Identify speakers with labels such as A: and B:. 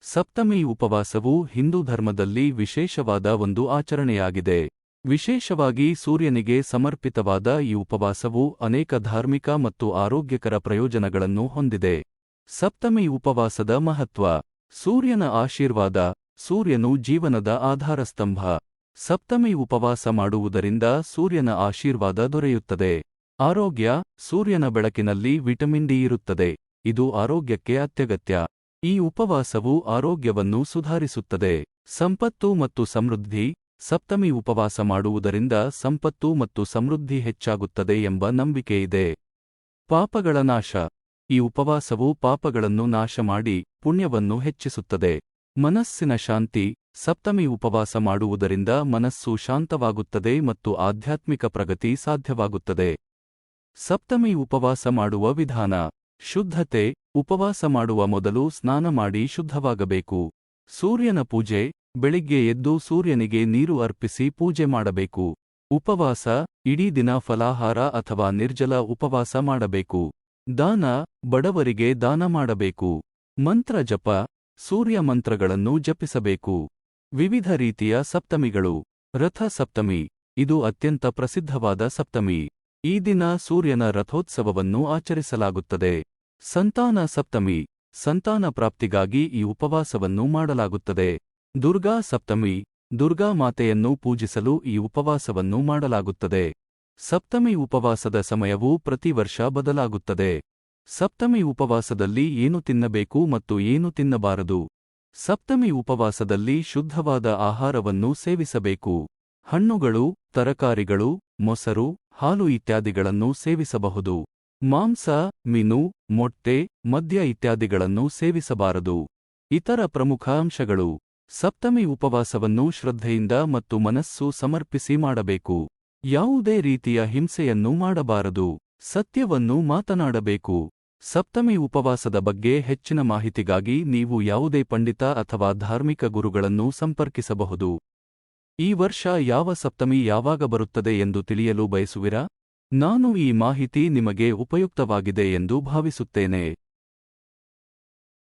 A: ಸಪ್ತಮಿ ಉಪವಾಸವು ಹಿಂದೂ ಧರ್ಮದಲ್ಲಿ ವಿಶೇಷವಾದ ಒಂದು ಆಚರಣೆಯಾಗಿದೆ. ವಿಶೇಷವಾಗಿ ಸೂರ್ಯನಿಗೆ ಸಮರ್ಪಿತವಾದ ಈ ಉಪವಾಸವು ಅನೇಕ ಧಾರ್ಮಿಕ ಮತ್ತು ಆರೋಗ್ಯಕರ ಪ್ರಯೋಜನಗಳನ್ನು ಹೊಂದಿದೆ. ಸಪ್ತಮಿ ಉಪವಾಸದ ಮಹತ್ವ. ಸೂರ್ಯನ ಆಶೀರ್ವಾದ. ಸೂರ್ಯನು ಜೀವನದ ಆಧಾರಸ್ತಂಭ. ಸಪ್ತಮಿ ಉಪವಾಸ ಮಾಡುವುದರಿಂದ ಸೂರ್ಯನ ಆಶೀರ್ವಾದ ದೊರೆಯುತ್ತದೆ. ಆರೋಗ್ಯ. ಸೂರ್ಯನ ಬೆಳಕಿನಲ್ಲಿ ವಿಟಮಿನ್ ಡಿ ಇರುತ್ತದೆ. ಇದು ಆರೋಗ್ಯಕ್ಕೆ ಅತ್ಯಗತ್ಯ. ಈ ಉಪವಾಸವು ಆರೋಗ್ಯವನ್ನು ಸುಧಾರಿಸುತ್ತದೆ. ಸಂಪತ್ತು ಮತ್ತು ಸಮೃದ್ಧಿ. ಸಪ್ತಮಿ ಉಪವಾಸ ಮಾಡುವುದರಿಂದ ಸಂಪತ್ತು ಮತ್ತು ಸಮೃದ್ಧಿ ಹೆಚ್ಚಾಗುತ್ತದೆ ಎಂಬ ನಂಬಿಕೆಯಿದೆ. ಪಾಪಗಳ ನಾಶ. ಈ ಉಪವಾಸವು ಪಾಪಗಳನ್ನು ನಾಶ ಮಾಡಿ ಪುಣ್ಯವನ್ನು ಹೆಚ್ಚಿಸುತ್ತದೆ. ಮನಸ್ಸಿನ ಶಾಂತಿ. ಸಪ್ತಮಿ ಉಪವಾಸ ಮಾಡುವುದರಿಂದ ಮನಸ್ಸು ಶಾಂತವಾಗುತ್ತದೆ ಮತ್ತು ಆಧ್ಯಾತ್ಮಿಕ ಪ್ರಗತಿ ಸಾಧ್ಯವಾಗುತ್ತದೆ. ಸಪ್ತಮಿ ಉಪವಾಸ ಮಾಡುವ ವಿಧಾನ. ಶುದ್ಧತೆ. ಉಪವಾಸ ಮಾಡುವ ಮೊದಲು ಸ್ನಾನ ಮಾಡಿ ಶುದ್ಧವಾಗಬೇಕು. ಸೂರ್ಯನ ಪೂಜೆ. ಬೆಳಿಗ್ಗೆ ಎದ್ದು ಸೂರ್ಯನಿಗೆ ನೀರು ಅರ್ಪಿಸಿ ಪೂಜೆ ಮಾಡಬೇಕು. ಉಪವಾಸ. ಇಡೀ ದಿನ ಫಲಾಹಾರ ಅಥವಾ ನಿರ್ಜಲ ಉಪವಾಸ ಮಾಡಬೇಕು. ದಾನ. ಬಡವರಿಗೆ ದಾನ ಮಾಡಬೇಕು. ಮಂತ್ರ ಜಪ. ಸೂರ್ಯ ಮಂತ್ರಗಳನ್ನು ಜಪಿಸಬೇಕು. ವಿವಿಧ ರೀತಿಯ ಸಪ್ತಮಿಗಳು. ರಥ ಸಪ್ತಮಿ. ಇದು ಅತ್ಯಂತ ಪ್ರಸಿದ್ಧವಾದ ಸಪ್ತಮಿ. ಈ ದಿನ ಸೂರ್ಯನ ರಥೋತ್ಸವವನ್ನು ಆಚರಿಸಲಾಗುತ್ತದೆ. ಸಂತಾನ ಸಪ್ತಮಿ. ಸಂತಾನ ಪ್ರಾಪ್ತಿಗಾಗಿ ಈ ಉಪವಾಸವನ್ನು ಮಾಡಲಾಗುತ್ತದೆ. ದುರ್ಗಾ ಸಪ್ತಮಿ. ದುರ್ಗಾ ಮಾತೆಯನ್ನು ಪೂಜಿಸಲು ಈ ಉಪವಾಸವನ್ನು ಮಾಡಲಾಗುತ್ತದೆ. ಸಪ್ತಮಿ ಉಪವಾಸದ ಸಮಯವು ಪ್ರತಿ ವರ್ಷ ಬದಲಾಗುತ್ತದೆ. ಸಪ್ತಮಿ ಉಪವಾಸದಲ್ಲಿ ಏನು ತಿನ್ನಬೇಕು ಮತ್ತು ಏನು ತಿನ್ನಬಾರದು. ಸಪ್ತಮಿ ಉಪವಾಸದಲ್ಲಿ ಶುದ್ಧವಾದ ಆಹಾರವನ್ನು ಸೇವಿಸಬೇಕು. ಹಣ್ಣುಗಳು, ತರಕಾರಿಗಳು, ಮೊಸರು, ಹಾಲು ಇತ್ಯಾದಿಗಳನ್ನು ಸೇವಿಸಬಹುದು. ಮಾಂಸ, ಮೀನು, ಮೊಟ್ಟೆ, ಮದ್ಯ ಇತ್ಯಾದಿಗಳನ್ನು ಸೇವಿಸಬಾರದು. ಇತರ ಪ್ರಮುಖ ಅಂಶಗಳು. ಸಪ್ತಮಿ ಉಪವಾಸವನ್ನು ಶ್ರದ್ಧೆಯಿಂದ ಮತ್ತು ಮನಸ್ಸು ಸಮರ್ಪಿಸಿ ಮಾಡಬೇಕು. ಯಾವುದೇ ರೀತಿಯ ಹಿಂಸೆಯನ್ನು ಮಾಡಬಾರದು. ಸತ್ಯವನ್ನು ಮಾತನಾಡಬೇಕು. ಸಪ್ತಮಿ ಉಪವಾಸದ ಬಗ್ಗೆ ಹೆಚ್ಚಿನ ಮಾಹಿತಿಗಾಗಿ ನೀವು ಯಾವುದೇ ಪಂಡಿತ ಅಥವಾ ಧಾರ್ಮಿಕ ಗುರುಗಳನ್ನು ಸಂಪರ್ಕಿಸಬಹುದು. ಈ ವರ್ಷ ಯಾವ ಸಪ್ತಮಿ ಯಾವಾಗ ಬರುತ್ತದೆ ಎಂದು ತಿಳಿಯಲು ಬಯಸುವಿರಾ? ನಾನು ಈ ಮಾಹಿತಿ ನಿಮಗೆ ಉಪಯುಕ್ತವಾಗಿದೆ ಎಂದು ಭಾವಿಸುತ್ತೇನೆ.